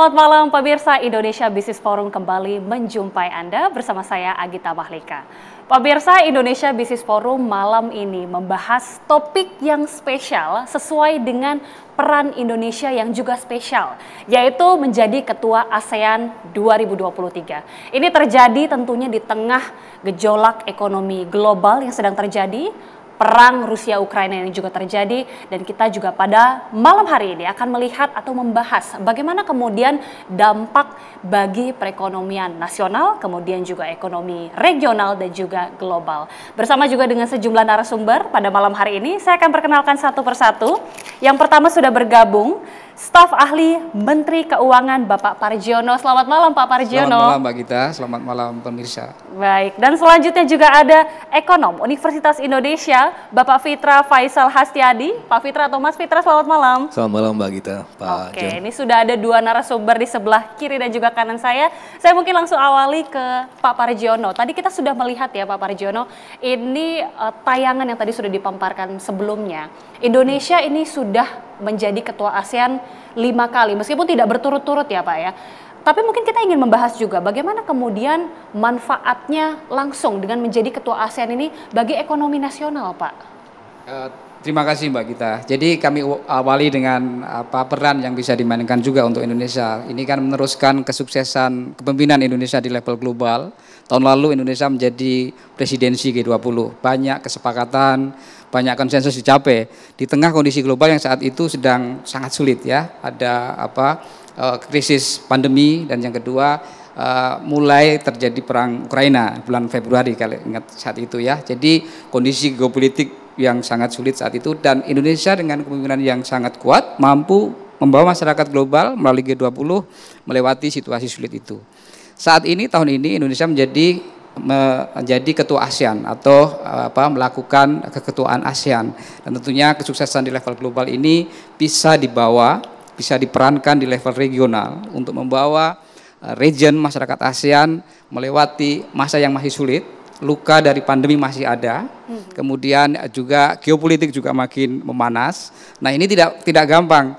selamat malam pemirsa Indonesia Business Forum kembali menjumpai Anda bersama saya Agita Mahlika. Pemirsa Indonesia Business Forum malam ini membahas topik yang spesial sesuai dengan peran Indonesia yang juga spesial, yaitu menjadi Ketua ASEAN 2023. Ini terjadi tentunya di tengah gejolak ekonomi global yang sedang terjadi, perang Rusia-Ukraina yang juga terjadi, dan kita juga pada malam hari ini akan melihat atau membahas bagaimana kemudian dampak bagi perekonomian nasional, kemudian juga ekonomi regional dan juga global. Bersama juga dengan sejumlah narasumber pada malam hari ini, saya akan perkenalkan satu persatu. Yang pertama sudah bergabung, Staf Ahli Menteri Keuangan Bapak Parjiono. Selamat malam Pak Parjiono. Selamat malam Mbak Gita, selamat malam pemirsa. Baik, dan selanjutnya juga ada Ekonom Universitas Indonesia Bapak Fitra Faisal Hastiadi. Pak Fitra atau Mas Fitra, selamat malam. Selamat malam Mbak Gita, Pak Oke, John. ini sudah ada dua narasumber di sebelah kiri dan juga kanan saya. Saya mungkin langsung awali ke Pak Parjiono. Tadi kita sudah melihat ya Pak Parjiono, ini tayangan yang tadi sudah dipamparkan sebelumnya. Indonesia ini sudah menjadi Ketua ASEAN 5 kali, meskipun tidak berturut-turut ya Pak ya. Tapi mungkin kita ingin membahas juga bagaimana kemudian manfaatnya langsung dengan menjadi Ketua ASEAN ini bagi ekonomi nasional Pak. Terima kasih Mbak Gita. Jadi kami awali dengan peran yang bisa dimainkan juga untuk Indonesia. Ini kan meneruskan kesuksesan kepemimpinan Indonesia di level global. Tahun lalu Indonesia menjadi presidensi G20. Banyak kesepakatan, banyak konsensus dicapai di tengah kondisi global yang saat itu sedang sangat sulit ya. Ada krisis pandemi, dan yang kedua mulai terjadi perang Ukraina bulan Februari kalau ingat saat itu ya. Jadi kondisi geopolitik yang sangat sulit saat itu, dan Indonesia dengan kepemimpinan yang sangat kuat mampu membawa masyarakat global melalui G20 melewati situasi sulit itu. Saat ini tahun ini Indonesia menjadi Ketua ASEAN atau melakukan keketuaan ASEAN, dan tentunya kesuksesan di level global ini bisa diperankan di level regional untuk membawa region masyarakat ASEAN melewati masa yang masih sulit. Luka dari pandemi masih ada, kemudian juga geopolitik juga makin memanas. Nah, ini tidak gampang.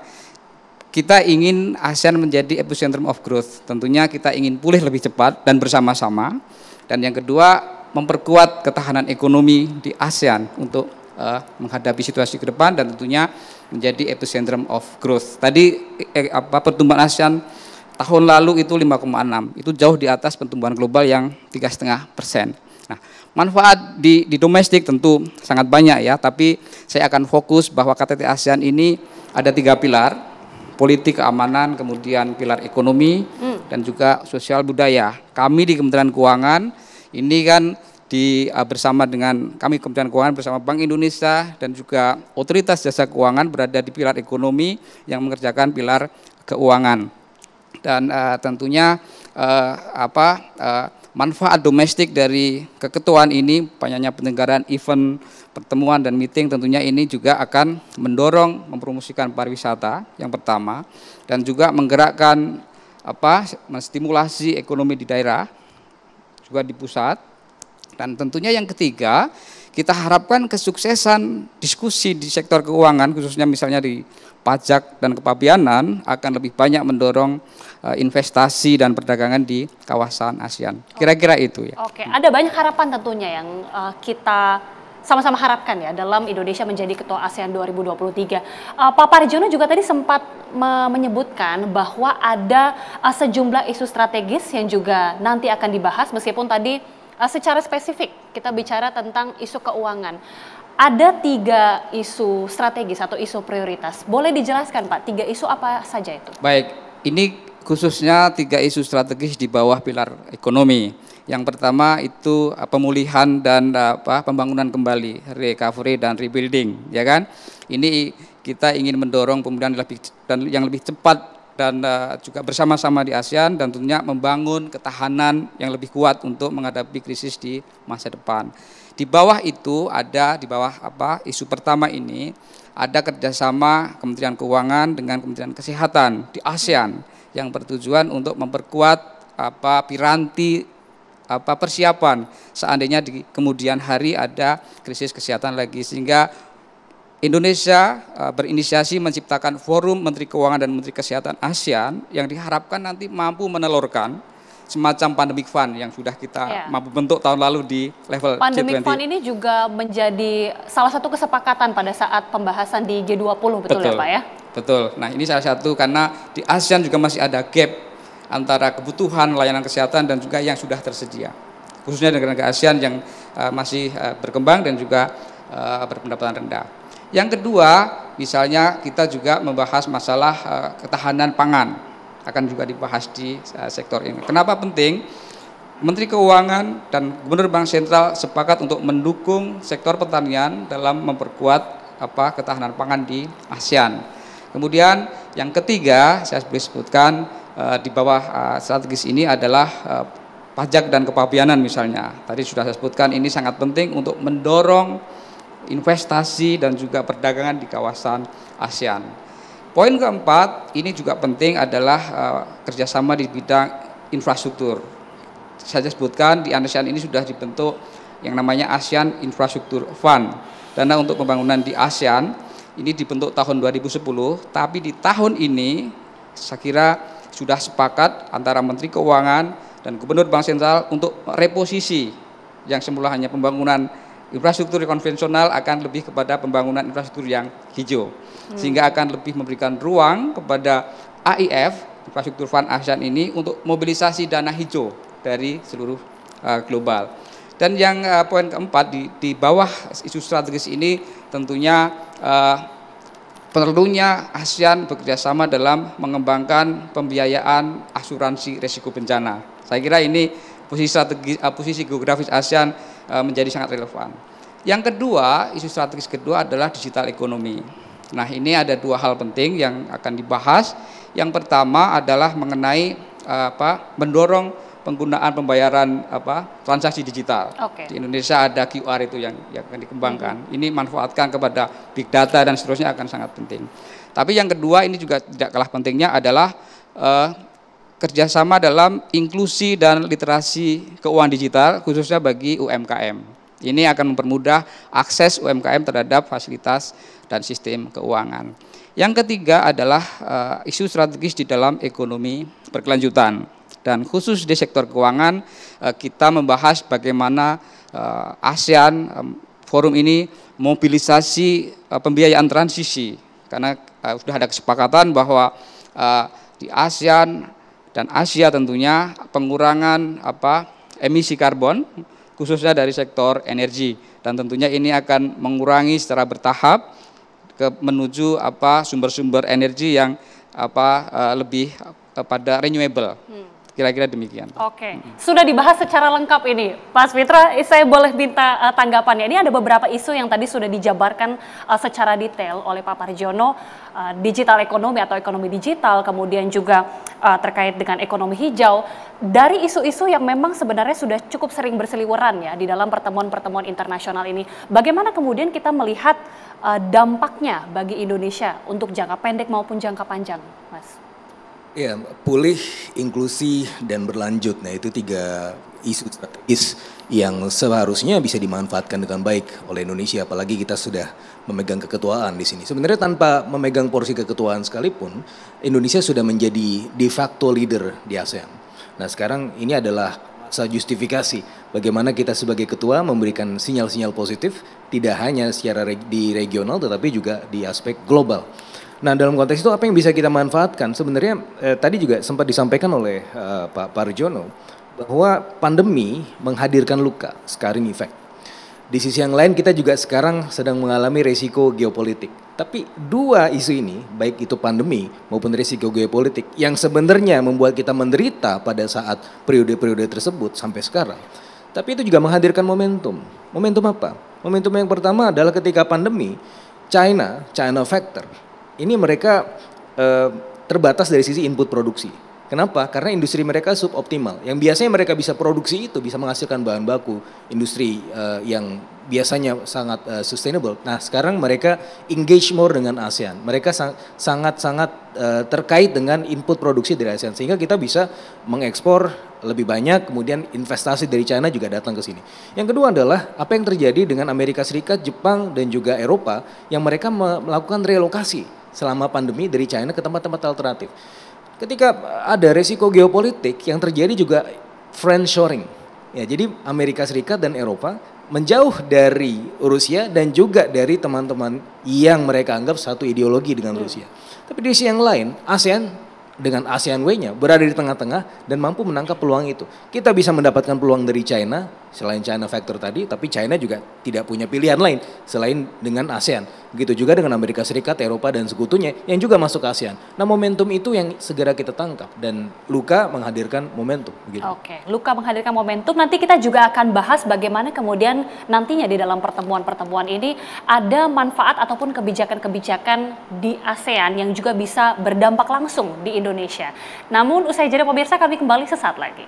Kita ingin ASEAN menjadi epicentrum of growth. Tentunya kita ingin pulih lebih cepat dan bersama-sama. Dan yang kedua, memperkuat ketahanan ekonomi di ASEAN untuk menghadapi situasi ke depan dan tentunya menjadi epicentrum of growth. Tadi pertumbuhan ASEAN tahun lalu itu 5,6. Itu jauh di atas pertumbuhan global yang 3,5%. Nah, manfaat di domestik tentu sangat banyak ya, tapi saya akan fokus bahwa KTT ASEAN ini ada 3 pilar, politik keamanan, kemudian pilar ekonomi, dan juga sosial budaya. Kami di Kementerian Keuangan ini kan bersama dengan kami Kementerian Keuangan bersama Bank Indonesia dan juga Otoritas Jasa Keuangan berada di pilar ekonomi yang mengerjakan pilar keuangan. Dan tentunya manfaat domestik dari keketuaan ini, banyaknya penyelenggaraan event, pertemuan dan meeting, tentunya ini juga akan mendorong mempromosikan pariwisata yang pertama, dan juga menggerakkan menstimulasi ekonomi di daerah juga di pusat. Dan tentunya yang ketiga, kita harapkan kesuksesan diskusi di sektor keuangan, khususnya misalnya di pajak dan kepabeanan, akan lebih banyak mendorong investasi dan perdagangan di kawasan ASEAN. Kira-kira itu ya. Oke, ada banyak harapan tentunya yang kita sama-sama harapkan ya dalam Indonesia menjadi Ketua ASEAN 2023. Pak Parjiono juga tadi sempat menyebutkan bahwa ada sejumlah isu strategis yang juga nanti akan dibahas, meskipun tadi secara spesifik kita bicara tentang isu keuangan. Ada 3 isu strategis atau isu prioritas. Boleh dijelaskan Pak, 3 isu apa saja itu? Baik, ini khususnya 3 isu strategis di bawah pilar ekonomi. Yang pertama itu pemulihan dan pembangunan kembali, recovery dan rebuilding, ya kan? Ini kita ingin mendorong pemulihan yang lebih cepat dan juga bersama-sama di ASEAN, dan tentunya membangun ketahanan yang lebih kuat untuk menghadapi krisis di masa depan. Di bawah itu ada isu pertama ini ada kerjasama Kementerian Keuangan dengan Kementerian Kesehatan di ASEAN yang bertujuan untuk memperkuat piranti persiapan seandainya di kemudian hari ada krisis kesehatan lagi, sehingga Indonesia berinisiasi menciptakan Forum Menteri Keuangan dan Menteri Kesehatan ASEAN yang diharapkan nanti mampu menelurkan semacam pandemic fund yang sudah kita mampu bentuk tahun lalu di level pandemic G20. Fund ini juga menjadi salah satu kesepakatan pada saat pembahasan di G20, betul ya Pak ya? Betul. Nah ini salah satu karena di ASEAN juga masih ada gap antara kebutuhan layanan kesehatan dan juga yang sudah tersedia. Khususnya negara-negara ASEAN yang masih berkembang dan juga berpendapatan rendah. Yang kedua, misalnya kita juga membahas masalah ketahanan pangan, akan juga dibahas di sektor ini. Kenapa penting? Menteri Keuangan dan Gubernur Bank Sentral sepakat untuk mendukung sektor pertanian dalam memperkuat ketahanan pangan di ASEAN. Kemudian yang ketiga, saya boleh sebutkan di bawah strategis ini adalah pajak dan kepabianan misalnya. Tadi sudah saya sebutkan ini sangat penting untuk mendorong investasi dan juga perdagangan di kawasan ASEAN. Poin keempat, ini juga penting adalah kerjasama di bidang infrastruktur. Saya sebutkan di ASEAN ini sudah dibentuk yang namanya ASEAN Infrastructure Fund. Dana untuk pembangunan di ASEAN ini dibentuk tahun 2010, tapi di tahun ini saya kira sudah sepakat antara Menteri Keuangan dan Gubernur Bank Sentral untuk reposisi yang semula hanya pembangunan infrastruktur konvensional akan lebih kepada pembangunan infrastruktur yang hijau, sehingga akan lebih memberikan ruang kepada AIF, Infrastruktur Fund ASEAN ini untuk mobilisasi dana hijau dari seluruh global. Dan yang poin keempat di bawah isu strategis ini tentunya perlunya ASEAN bekerjasama dalam mengembangkan pembiayaan asuransi risiko bencana. Saya kira ini posisi geografis ASEAN menjadi sangat relevan. Yang kedua, isu strategis kedua adalah digital ekonomi. Nah, ini ada dua hal penting yang akan dibahas. Yang pertama adalah mengenai mendorong penggunaan pembayaran transaksi digital. Di Indonesia ada QR itu yang akan dikembangkan. Ini manfaatkan kepada big data dan seterusnya akan sangat penting. Tapi yang kedua ini juga tidak kalah pentingnya adalah kerjasama dalam inklusi dan literasi keuangan digital khususnya bagi UMKM. Ini akan mempermudah akses UMKM terhadap fasilitas dan sistem keuangan. Yang ketiga adalah isu strategis di dalam ekonomi berkelanjutan. Dan khusus di sektor keuangan kita membahas bagaimana ASEAN forum ini mobilisasi pembiayaan transisi. Karena sudah ada kesepakatan bahwa di ASEAN dan Asia tentunya pengurangan emisi karbon khususnya dari sektor energi, dan tentunya ini akan mengurangi secara bertahap menuju sumber-sumber energi yang lebih pada renewable. Kira-kira demikian. Oke, sudah dibahas secara lengkap ini. Mas Fitra, saya boleh minta tanggapannya. Ini ada beberapa isu yang tadi sudah dijabarkan secara detail oleh Pak Parjono, digital ekonomi atau ekonomi digital, kemudian juga terkait dengan ekonomi hijau. Dari isu-isu yang memang sebenarnya sudah cukup sering berseliweran ya di dalam pertemuan-pertemuan internasional ini, bagaimana kemudian kita melihat dampaknya bagi Indonesia untuk jangka pendek maupun jangka panjang, Mas? Ya, pulih, inklusi, dan berlanjut. Nah, itu 3 isu strategis yang seharusnya bisa dimanfaatkan dengan baik oleh Indonesia, apalagi kita sudah memegang keketuaan di sini. Sebenarnya tanpa memegang porsi keketuaan sekalipun, Indonesia sudah menjadi de facto leader di ASEAN. Nah, sekarang ini adalah masa justifikasi bagaimana kita sebagai ketua memberikan sinyal-sinyal positif, tidak hanya secara di regional tetapi juga di aspek global. Nah, dalam konteks itu apa yang bisa kita manfaatkan? Sebenarnya tadi juga sempat disampaikan oleh Pak Parjono bahwa pandemi menghadirkan luka, scarring effect. Di sisi yang lain kita juga sekarang sedang mengalami resiko geopolitik. Tapi 2 isu ini, baik itu pandemi maupun resiko geopolitik yang sebenarnya membuat kita menderita pada saat periode-periode tersebut sampai sekarang. Tapi itu juga menghadirkan momentum. Momentum apa? Momentum yang pertama adalah ketika pandemi, China factor. Ini mereka terbatas dari sisi input produksi. Kenapa? Karena industri mereka suboptimal. Yang biasanya mereka bisa produksi itu bisa menghasilkan bahan baku industri yang biasanya sangat sustainable. Nah, sekarang mereka engage more dengan ASEAN. Mereka sangat-sangat terkait dengan input produksi dari ASEAN sehingga kita bisa mengekspor lebih banyak, kemudian investasi dari China juga datang ke sini. Yang kedua adalah apa yang terjadi dengan Amerika Serikat, Jepang dan juga Eropa yang mereka melakukan relokasi selama pandemi dari China ke tempat-tempat alternatif. Ketika ada resiko geopolitik yang terjadi juga friendshoring. Ya, jadi Amerika Serikat dan Eropa menjauh dari Rusia dan juga dari teman-teman yang mereka anggap satu ideologi dengan Rusia. Tapi di sisi yang lain, ASEAN dengan ASEAN Way-nya berada di tengah-tengah dan mampu menangkap peluang itu. Kita bisa mendapatkan peluang dari China, selain China Factor tadi, tapi China juga tidak punya pilihan lain selain dengan ASEAN. Begitu juga dengan Amerika Serikat, Eropa dan sekutunya yang juga masuk ke ASEAN. Nah, momentum itu yang segera kita tangkap dan Luka menghadirkan momentum. Begitu. Oke, Luka menghadirkan momentum. Nanti kita juga akan bahas bagaimana kemudian nantinya di dalam pertemuan-pertemuan ini ada manfaat ataupun kebijakan-kebijakan di ASEAN yang juga bisa berdampak langsung di Indonesia. Namun usai jeda pemirsa, kami kembali sesaat lagi.